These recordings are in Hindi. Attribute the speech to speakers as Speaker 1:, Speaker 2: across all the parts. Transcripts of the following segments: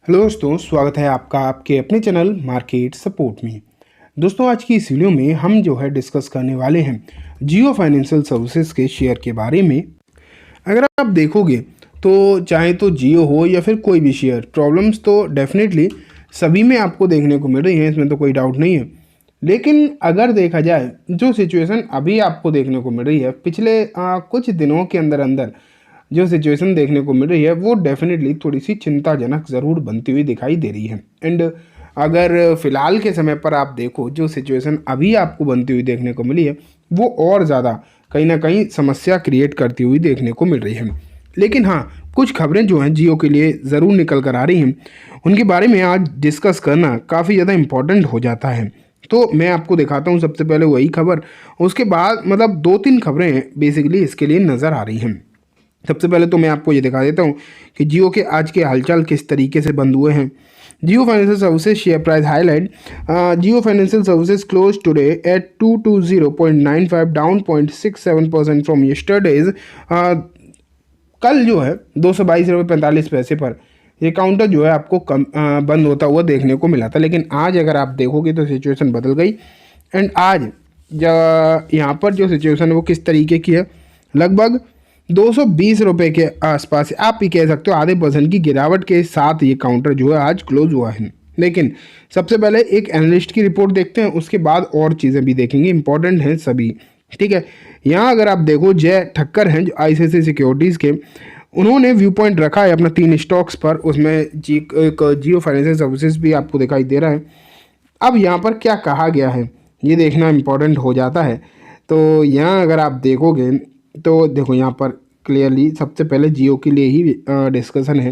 Speaker 1: हेलो दोस्तों, स्वागत है आपका आपके अपने चैनल मार्केट सपोर्ट में। दोस्तों, आज की इस वीडियो में हम जो है डिस्कस करने वाले हैं जियो फाइनेंशियल सर्विसेज के शेयर के बारे में। अगर आप देखोगे तो चाहे तो जियो हो या फिर कोई भी शेयर, प्रॉब्लम्स तो डेफिनेटली सभी में आपको देखने को मिल रही हैं, इसमें तो कोई डाउट नहीं है। लेकिन अगर देखा जाए जो सिचुएशन अभी आपको देखने को मिल रही है, पिछले कुछ दिनों के अंदर अंदर जो सिचुएशन देखने को मिल रही है वो डेफिनेटली थोड़ी सी चिंताजनक ज़रूर बनती हुई दिखाई दे रही है। एंड अगर फ़िलहाल के समय पर आप देखो, जो सिचुएशन अभी आपको बनती हुई देखने को मिली है वो और ज़्यादा कहीं ना कहीं समस्या क्रिएट करती हुई देखने को मिल रही है। लेकिन हाँ, कुछ खबरें जो हैं जियो के लिए ज़रूर निकल कर आ रही हैं, उनके बारे में आज डिस्कस करना काफ़ी ज़्यादा इम्पोर्टेंट हो जाता है। तो मैं आपको दिखाता हूँ सबसे पहले वही खबर, उसके बाद मतलब 2-3 खबरें बेसिकली इसके लिए नज़र आ रही हैं। सबसे पहले तो मैं आपको ये दिखा देता हूँ कि जियो के आज के हालचाल किस तरीके से बंद हुए हैं। Jio financial services share price highlight, Jio financial services close today at 220.95 down 0.67% from yesterday's. कल जो है 222.45 पर ये काउंटर जो है आपको बंद होता हुआ देखने को मिला था। लेकिन आज अगर आप देखोगे तो सिचुएशन बदल गई। एंड आज यहाँ पर जो सिचुएशन है वो किस तरीके की है, लगभग 220 रुपये के आसपास आप ही कह सकते हो, आधे % की गिरावट के साथ ये काउंटर जो है आज क्लोज हुआ है। लेकिन सबसे पहले एक एनालिस्ट की रिपोर्ट देखते हैं, उसके बाद और चीज़ें भी देखेंगे, इंपॉर्टेंट हैं सभी। ठीक है, यहाँ अगर आप देखो जय ठक्कर हैं जो ICICI सिक्योरिटीज़ के, उन्होंने व्यू पॉइंट रखा है अपना 3 स्टॉक्स पर। उसमें एक जियो फाइनेंशियल सर्विसेज भी आपको दिखाई दे रहा है। अब यहाँ पर क्या कहा गया है ये देखना इम्पोर्टेंट हो जाता है। तो यहाँ अगर आप देखोगे तो देखो, यहाँ पर क्लियरली सबसे पहले जियो के लिए ही डिस्कशन है।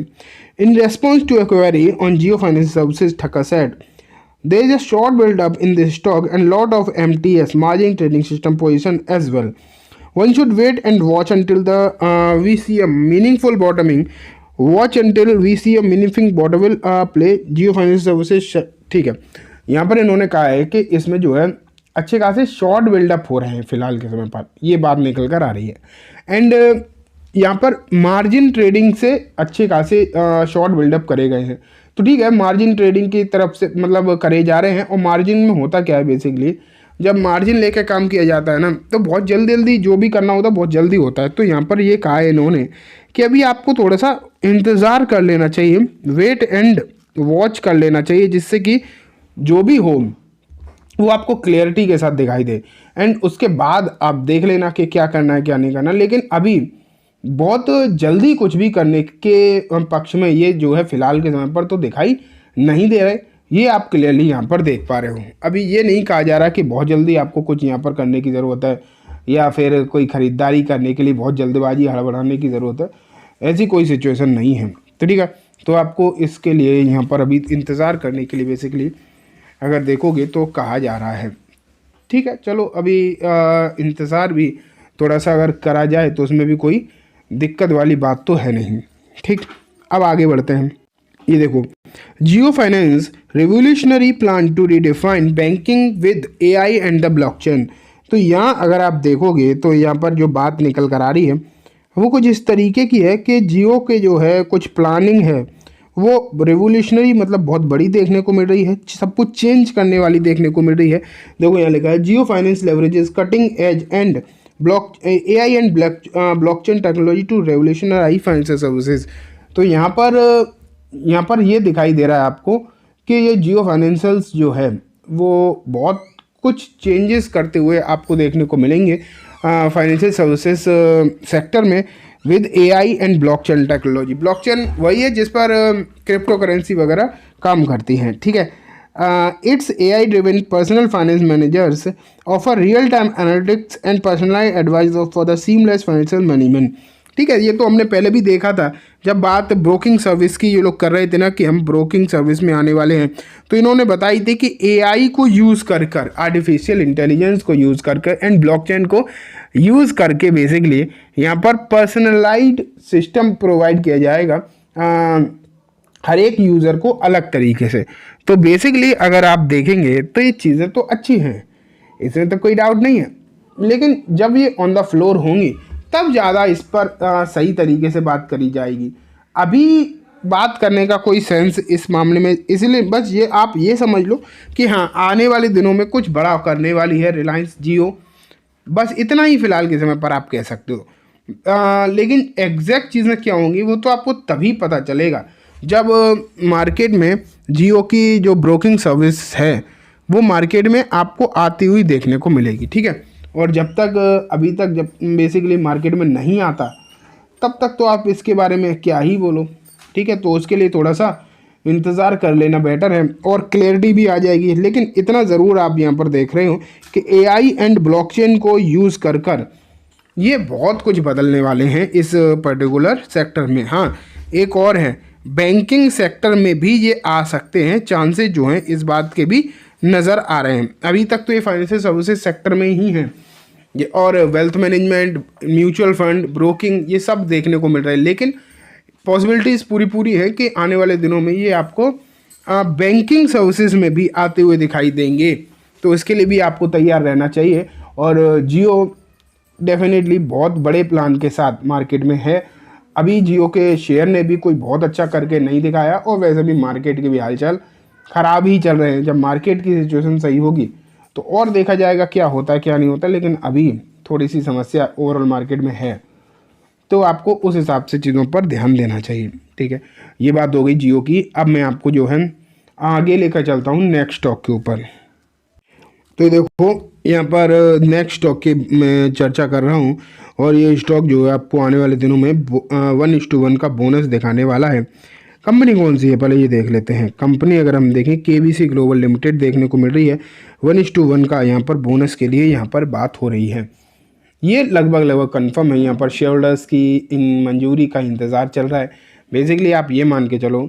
Speaker 1: In response to a query on Jio financial services, Thakkar said there is a short build up in this stock and lot of MTS margin trading system position as well. One should wait and watch until we see a meaningful bottoming. Watch until we see a meaningful bottom will play Jio Financial Services। ठीक है, यहाँ पर इन्होंने कहा है कि इसमें जो है अच्छे खासे शॉर्ट बिल्डअप हो रहे हैं फिलहाल के समय पर, ये बात निकल कर आ रही है। एंड यहाँ पर मार्जिन ट्रेडिंग से अच्छे खासे शॉर्ट बिल्डअप करे गए हैं। तो ठीक है, मार्जिन ट्रेडिंग की तरफ से मतलब करे जा रहे हैं। और मार्जिन में होता क्या है, बेसिकली जब मार्जिन लेकर काम किया जाता है ना, तो बहुत जल्दी जल्दी जो भी करना होता है बहुत जल्दी होता है। तो यहाँ पर ये कहा है इन्होंने कि अभी आपको थोड़ा सा इंतज़ार कर लेना चाहिए, वेट एंड वॉच कर लेना चाहिए, जिससे कि जो भी हो वो आपको क्लियरिटी के साथ दिखाई दे। एंड उसके बाद आप देख लेना कि क्या करना है क्या नहीं करना। लेकिन अभी बहुत जल्दी कुछ भी करने के पक्ष में ये जो है फिलहाल के समय पर तो दिखाई नहीं दे रहे। ये आप क्लियरली यहाँ पर देख पा रहे हो। अभी ये नहीं कहा जा रहा कि बहुत जल्दी आपको कुछ यहाँ पर करने की ज़रूरत है या फिर कोई ख़रीदारी करने के लिए बहुत जल्दबाजी हड़बड़ाने की ज़रूरत है, ऐसी कोई सिचुएशन नहीं है। तो ठीक है, तो आपको इसके लिए यहाँ पर अभी इंतज़ार करने के लिए बेसिकली अगर देखोगे तो कहा जा रहा है। ठीक है, चलो अभी इंतज़ार भी थोड़ा सा अगर करा जाए तो उसमें भी कोई दिक्कत वाली बात तो है नहीं। ठीक, अब आगे बढ़ते हैं। ये देखो, Jio finance revolutionary plan to redefine banking with AI and the blockchain. तो यहाँ अगर आप देखोगे तो यहाँ पर जो बात निकल कर आ रही है वो कुछ इस तरीके की है कि जियो के जो है कुछ प्लानिंग है वो रिवोल्यूशनरी मतलब बहुत बड़ी देखने को मिल रही है, सब कुछ चेंज करने वाली देखने को मिल रही है। देखो यहाँ लिखा है Jio finance leverages cutting edge and AI and blockchain technology to revolutionize financial services. तो यहाँ पर ये दिखाई दे रहा है आपको कि ये जियो फाइनेंशियल्स जो है वो बहुत कुछ चेंजेस करते हुए आपको देखने को मिलेंगे फाइनेंशियल सर्विसेज सेक्टर में with AI and blockchain technology. Blockchain वही है जिस पर क्रिप्टो करेंसी वगैरह काम करती हैं। ठीक है, it's AI driven personal finance managers offer real time analytics and personalised advice for the seamless financial management. ठीक है, ये तो हमने पहले भी देखा था जब बात ब्रोकिंग सर्विस की ये लोग कर रहे थे ना कि हम ब्रोकिंग सर्विस में आने वाले हैं। तो इन्होंने बताई थी कि AI को यूज़ कर आर्टिफिशियल इंटेलिजेंस को यूज़ कर एंड ब्लॉकचेन को यूज़ करके बेसिकली यहाँ पर पर्सनलाइज्ड सिस्टम प्रोवाइड किया जाएगा हर एक यूज़र को अलग तरीके से। तो बेसिकली अगर आप देखेंगे तो ये चीज़ें तो अच्छी हैं, इसमें तो कोई डाउट नहीं है। लेकिन जब ये ऑन द फ्लोर होंगी तब ज़्यादा इस पर सही तरीके से बात करी जाएगी। अभी बात करने का कोई सेंस इस मामले में, इसलिए बस ये आप ये समझ लो कि हाँ आने वाले दिनों में कुछ बड़ा करने वाली है रिलायंस जियो। बस इतना ही फिलहाल के समय पर आप कह सकते हो। लेकिन एग्जैक्ट चीज़ें क्या होंगी वो तो आपको तभी पता चलेगा जब मार्केट में जियो की जो ब्रोकिंग सर्विस है वो मार्केट में आपको आती हुई देखने को मिलेगी, ठीक है। और जब तक अभी तक जब बेसिकली मार्केट में नहीं आता तब तक तो आप इसके बारे में क्या ही बोलो, ठीक है। तो उसके लिए थोड़ा सा इंतज़ार कर लेना बेटर है और क्लैरिटी भी आ जाएगी। लेकिन इतना ज़रूर आप यहाँ पर देख रहे हो कि एआई एंड ब्लॉकचेन को यूज़ कर ये बहुत कुछ बदलने वाले हैं इस पर्टिकुलर सेक्टर में। हाँ, एक और है, बैंकिंग सेक्टर में भी ये आ सकते हैं, चांसेस जो हैं इस बात के भी नज़र आ रहे हैं। अभी तक तो ये फाइनेंशियल सर्विसेज सेक्टर में ही हैं ये, और wealth management, mutual fund, broking, ये सब देखने को मिल रहा है। लेकिन पॉसिबिलिटीज़ पूरी है कि आने वाले दिनों में ये आपको बैंकिंग सर्विसेज में भी आते हुए दिखाई देंगे। तो इसके लिए भी आपको तैयार रहना चाहिए। और जियो डेफिनेटली बहुत बड़े प्लान के साथ मार्केट में है। अभी जियो के शेयर ने भी कोई बहुत अच्छा करके नहीं दिखाया और वैसे भी मार्केट के भी हालचाल ख़राब ही चल रहे हैं। जब मार्केट की सिचुएशन सही होगी तो और देखा जाएगा क्या होता है क्या नहीं होता। लेकिन अभी थोड़ी सी समस्या ओवरऑल मार्केट में है, तो आपको उस हिसाब से चीज़ों पर ध्यान देना चाहिए, ठीक है। ये बात हो गई जियो की। अब मैं आपको जो है आगे लेकर चलता हूँ नेक्स्ट स्टॉक के ऊपर। तो देखो यहाँ पर नेक्स्ट स्टॉक की मैं चर्चा कर रहा हूँ और ये स्टॉक जो है आपको आने वाले दिनों में 1:1 का बोनस दिखाने वाला है। कंपनी कौन सी है पहले ये देख लेते हैं। कंपनी अगर हम देखें केबीसी ग्लोबल लिमिटेड देखने को मिल रही है। 1:1 का यहाँ पर बोनस के लिए यहाँ पर बात हो रही है। ये लगभग कंफर्म है। यहाँ पर शेयर होल्डर्स की इन मंजूरी का इंतज़ार चल रहा है। बेसिकली आप ये मान के चलो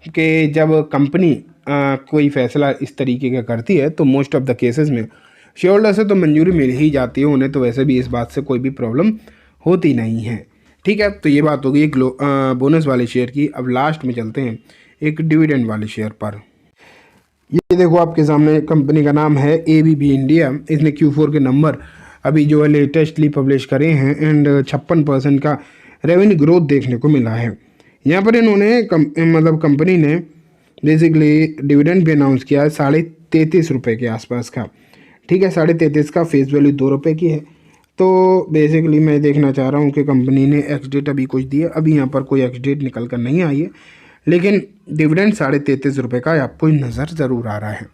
Speaker 1: कि जब कंपनी कोई फैसला इस तरीके का करती है तो मोस्ट ऑफ द केसेस में शेयर होल्डर से तो मंजूरी मिल ही जाती है। उन्हें तो वैसे भी इस बात से कोई भी प्रॉब्लम होती नहीं है, ठीक है। तो ये बात होगी एक बोनस वाले शेयर की। अब लास्ट में चलते हैं एक डिविडेंड वाले शेयर पर। ये देखो आपके सामने कंपनी का नाम है एबीबी इंडिया। इसने Q4 के नंबर अभी जो है लेटेस्टली पब्लिश करे हैं एंड 56% का रेवेन्यू ग्रोथ देखने को मिला है। यहाँ पर इन्होंने मतलब कंपनी ने बेसिकली डिविडेंड भी अनाउंस किया है 33.5 रुपये के आसपास का, ठीक है। 33.5 का फेस वैल्यू 2 रुपये की है। तो बेसिकली मैं देखना चाह रहा हूँ कि कंपनी ने एक्स डेट अभी कुछ दिया, अभी यहाँ पर कोई एक्स डेट निकल कर नहीं आई है, लेकिन डिविडेंड 33.5 रुपये का आपको नज़र ज़रूर आ रहा है।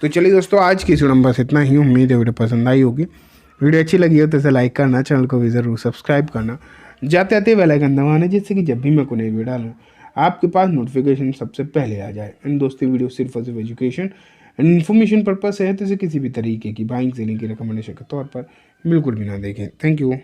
Speaker 1: तो चलिए दोस्तों, आज की इस वीडियो में बस इतना ही। उम्मीद है वीडियो पसंद आई होगी। वीडियो अच्छी लगी हो तो इसे लाइक करना, चैनल को भी ज़रूर सब्सक्राइब करना, जाते आते बेल आइकन दबाना, जिससे कि जब भी मैं कोई नई वीडियो डालूँ आपके पास नोटिफिकेशन सबसे पहले आ जाए। एंड दोस्तों, वीडियो सिर्फ और सिर्फ एजुकेशन एंड इन्फॉर्मेशन पर्पस है, तो इसे किसी भी तरीके की बाइंग सेलिंग की रिकमेंडेशन के तौर पर बिल्कुल भी ना देखें। Thank you.